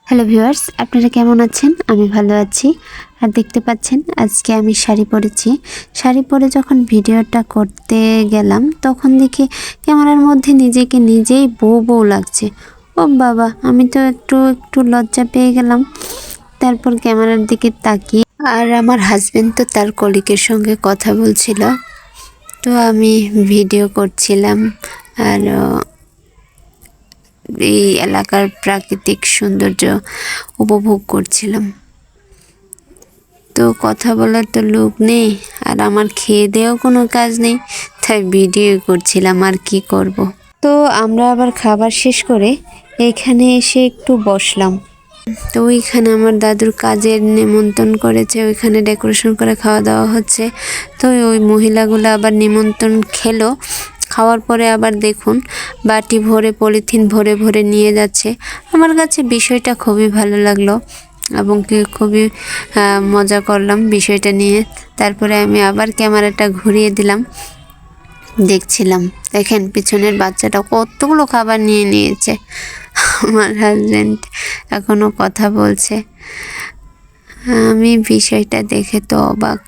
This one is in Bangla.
হ্যালো ভিউয়ার্স, আপনারা কেমন আছেন? আমি ভালো আছি। আর দেখতে পাচ্ছেন আজকে আমি শাড়ি পরেছি। শাড়ি পরে যখন ভিডিওটা করতে গেলাম তখন দেখি ক্যামেরার মধ্যে নিজেকে নিজেই বউ বউ লাগছে। ও বাবা, আমি তো একটু লজ্জা পেয়ে গেলাম। তারপর ক্যামেরার দিকে তাকিয়ে আর আমার হাজবেন্ড তো তার কলিগের সঙ্গে কথা বলছিল, তো আমি ভিডিও করছিলাম আর এই এলাকার প্রাকৃতিক সৌন্দর্য উপভোগ করছিলাম। তো কথা বলার তো লোক নেই আর আমার খেয়ে দেওয়াও কোনো কাজ নেই, তাই ভিডিও করছিলাম আর কি করব। তো আমরা আবার খাবার শেষ করে এইখানে এসে একটু বসলাম। তো ওইখানে আমার দাদুর কাজের নিমন্ত্রণ করেছে, ওইখানে ডেকোরেশন করে খাওয়া দাওয়া হচ্ছে। তো ওই মহিলাগুলো আবার নিমন্ত্রণ খেলো, খাওয়ার পরে আবার দেখুন বাটি ভরে পলিথিন ভরে ভরে নিয়ে যাচ্ছে। আমার কাছে বিষয়টা খুবই ভালো লাগলো এবং কি খুবই মজা করলাম বিষয়টা নিয়ে। তারপরে আমি আবার ক্যামেরাটা ঘুরিয়ে দিলাম, দেখছিলাম। দেখেন পিছনের বাচ্চাটা কতগুলো খাবার নিয়ে নিয়েছে। আমার হাজব্যান্ড এখনো কথা বলছে। আমি বিষয়টা দেখে তো অবাক।